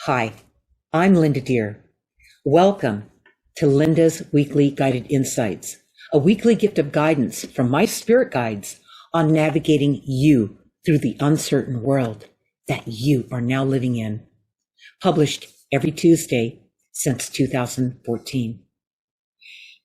Hi, I'm Linda Deir. Welcome to Linda's Weekly Guided Insights, a weekly gift of guidance from my spirit guides on navigating you through the uncertain world that you are now living in. Published every Tuesday since 2014.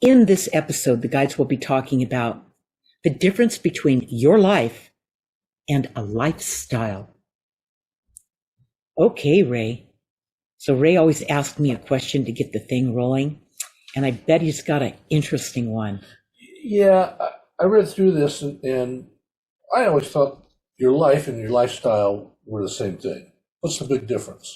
In this episode, the guides will be talking about the difference between your life and a lifestyle. Okay, Ray. So Ray always asked me a question to get the thing rolling, and I bet he's got an interesting one. Yeah, I read through this and I always thought your life and your lifestyle were the same thing. What's the big difference?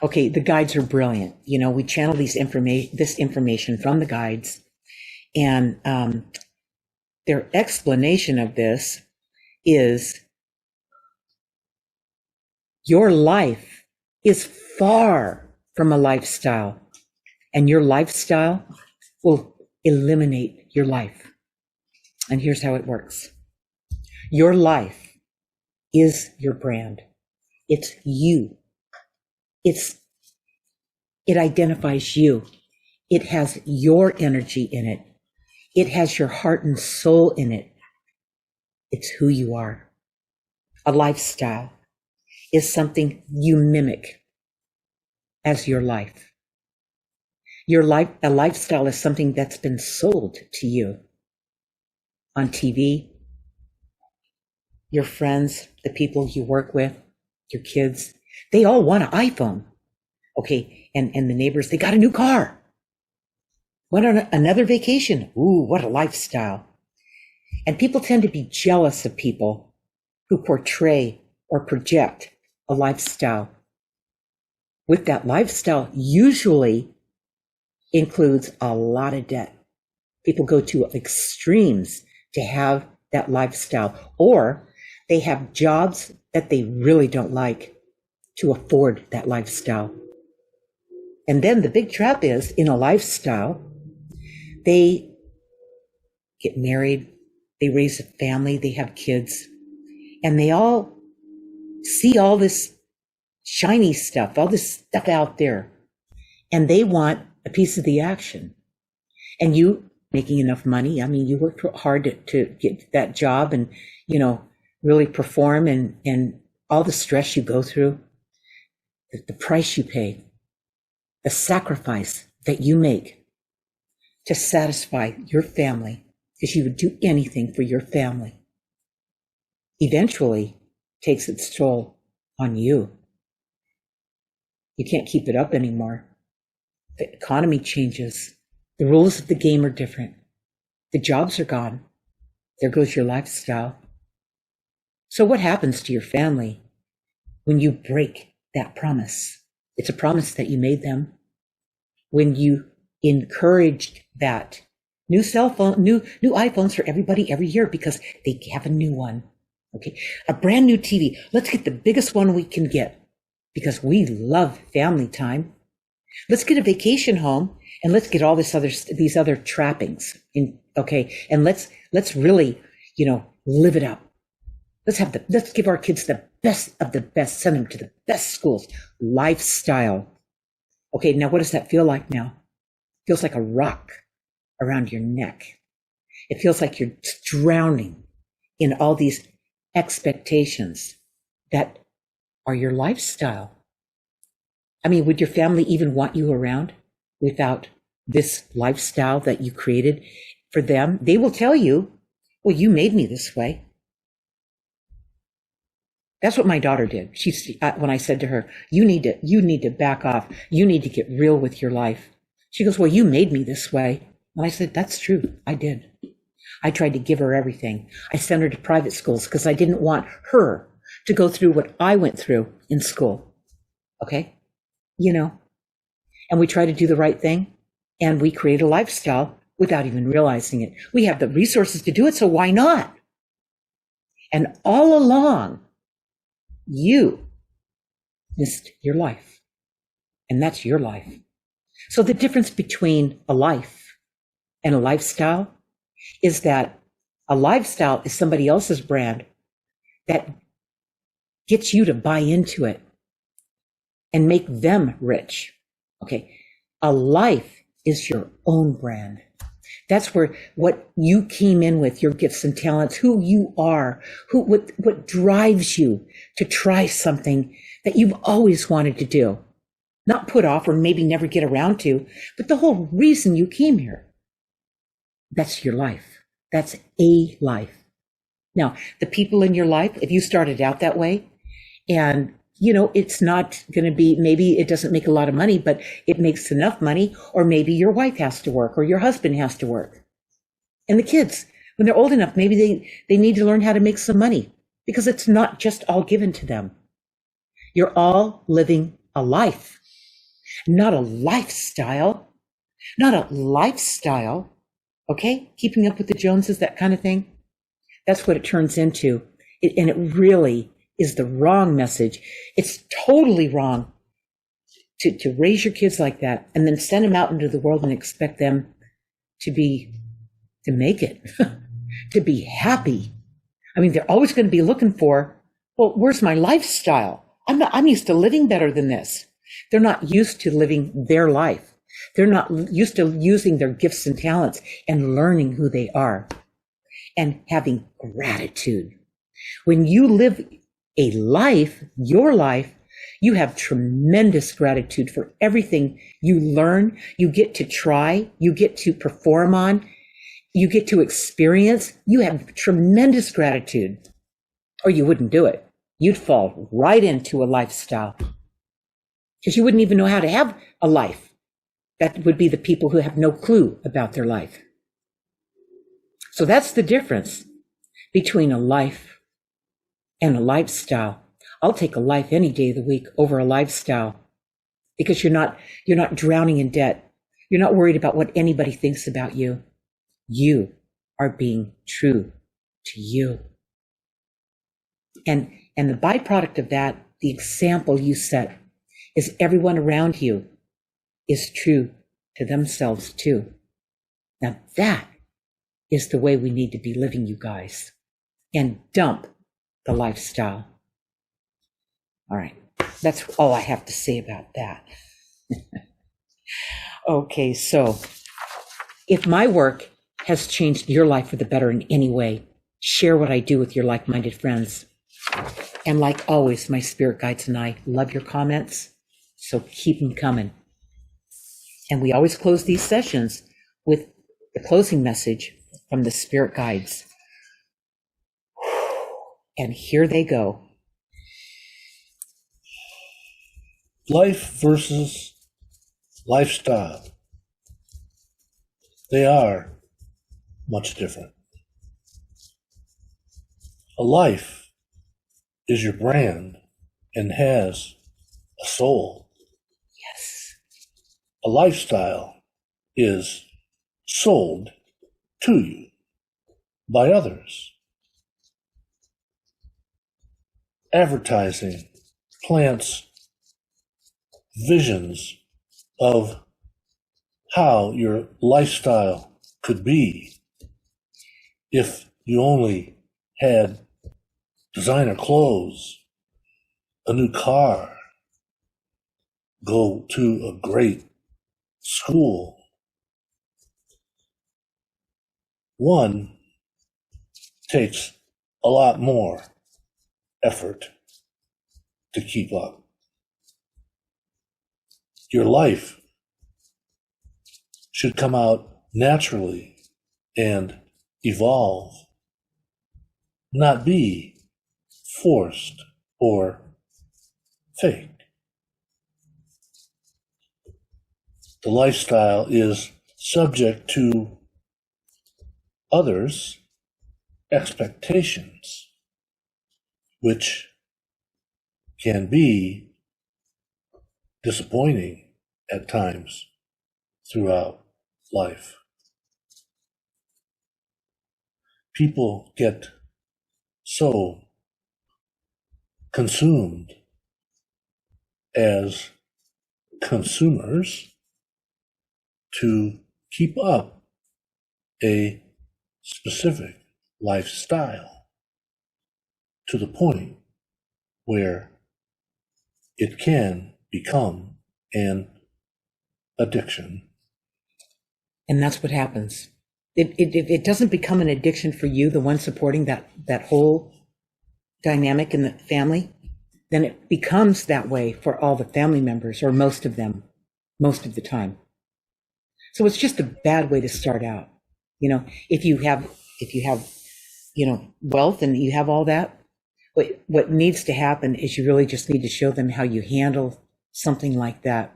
Okay, the guides are brilliant. You know, we channel this information from the guides, and their explanation of this is your life is far from a lifestyle, and your lifestyle will eliminate your life. And here's how it works. Your life is your brand. It's you. It identifies you. It has your energy in it. It has your heart and soul in it. It's who you are. A lifestyle is something you mimic as your life. A lifestyle is something that's been sold to you on TV, your friends, the people you work with, your kids. They all want an iPhone. Okay, and the neighbors, they got a new car. Went on another vacation. Ooh, what a lifestyle. And people tend to be jealous of people who portray or project a lifestyle. With that lifestyle usually includes a lot of debt. People go to extremes to have that lifestyle, or they have jobs that they really don't like to afford that lifestyle. And then the big trap is, in a lifestyle, they get married, they raise a family, they have kids, and they all see all this shiny stuff, all this stuff out there, and they want a piece of the action. And you making enough money, I mean, you worked hard to get that job and, really perform, and all the stress you go through, the price you pay, the sacrifice that you make to satisfy your family, because you would do anything for your family, eventually takes its toll on you. You can't keep it up anymore. The economy changes. The rules of the game are different. The jobs are gone. There goes your lifestyle. So what happens to your family when you break that promise? It's a promise that you made them. When you encouraged that new cell phone, new iPhones for everybody every year because they have a new one. Okay, a brand new TV. Let's get the biggest one we can get because we love family time. Let's get a vacation home and let's get all these other trappings in. Okay, and let's really, live it up. Let's give our kids the best of the best, send them to the best schools. Lifestyle. Okay, now what does that feel like now? It feels like a rock around your neck. It feels like you're drowning in all these expectations that are your lifestyle. I mean, would your family even want you around without this lifestyle that you created for them? They will tell you, well, you made me this way. That's what my daughter did. When I said to her, you need to back off. You need to get real with your life. She goes, well, you made me this way. And I said, that's true. I did. I tried to give her everything. I sent her to private schools because I didn't want her to go through what I went through in school. Okay? And we try to do the right thing, and we create a lifestyle without even realizing it. We have the resources to do it, so why not? And all along, you missed your life. And that's your life. So the difference between a life and a lifestyle is that a lifestyle is somebody else's brand that gets you to buy into it. and make them rich. Okay. A life is your own brand. That's where what you came in with, your gifts and talents, who you are, what drives you to try something that you've always wanted to do, not put off or maybe never get around to, but the whole reason you came here. That's your life. That's a life. Now, the people in your life, if you started out that way, and it's not going to be, maybe it doesn't make a lot of money, but it makes enough money, or maybe your wife has to work or your husband has to work. And the kids, when they're old enough, maybe they need to learn how to make some money, because it's not just all given to them. You're all living a life, not a lifestyle, not a lifestyle. Okay. Keeping up with the Joneses, that kind of thing. That's what it turns into. And it really is the wrong message. It's totally wrong to raise your kids like that and then send them out into the world and expect them to make it, to be happy. I mean, they're always going to be looking for, well, where's my lifestyle? I'm used to living better than this. They're not used to living their life. They're not used to using their gifts and talents and learning who they are and having gratitude. When you live a life, your life, you have tremendous gratitude for everything you learn, you get to try, you get to perform on, you get to experience. You have tremendous gratitude, or you wouldn't do it. You'd fall right into a lifestyle because you wouldn't even know how to have a life. That would be the people who have no clue about their life. So that's the difference between a life and a lifestyle. I'll take a life any day of the week over a lifestyle, because you're not drowning in debt. You're not worried about what anybody thinks about you. You are being true to you. And the byproduct of that, the example you set, is everyone around you is true to themselves too. Now that is the way we need to be living, you guys. And dump the lifestyle. All right. That's all I have to say about that. Okay, so if my work has changed your life for the better in any way, share what I do with your like-minded friends. And like always, my spirit guides and I love your comments, so keep them coming. And we always close these sessions with the closing message from the spirit guides. And here they go. Life versus lifestyle. They are much different. A life is your brand and has a soul. Yes. A lifestyle is sold to you by others. Advertising plants visions of how your lifestyle could be if you only had designer clothes, a new car, go to a great school. One takes a lot more effort to keep up. Your life should come out naturally and evolve, not be forced or fake. The lifestyle is subject to others' expectations, which can be disappointing at times throughout life. People get so consumed as consumers to keep up a specific lifestyle to the point where it can become an addiction. And that's what happens. If it doesn't become an addiction for you, the one supporting that whole dynamic in the family, then it becomes that way for all the family members, or most of them, most of the time. So it's just a bad way to start out. You know, if you have, you know, wealth and you have all that, what needs to happen is you really just need to show them how you handle something like that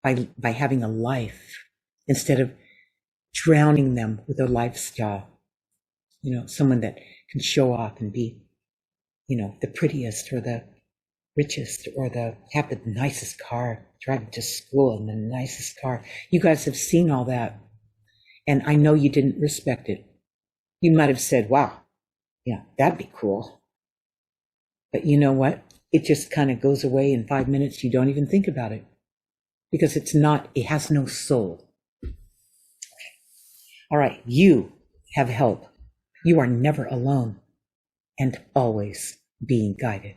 by having a life instead of drowning them with a lifestyle. You know, someone that can show off and be, you know, the prettiest or the richest or have the nicest car, driving to school in the nicest car. You guys have seen all that. And I know you didn't respect it. You might have said, wow, yeah, that'd be cool. But you know what? It just kind of goes away in 5 minutes. You don't even think about it because it has no soul. All right, you have help. You are never alone and always being guided.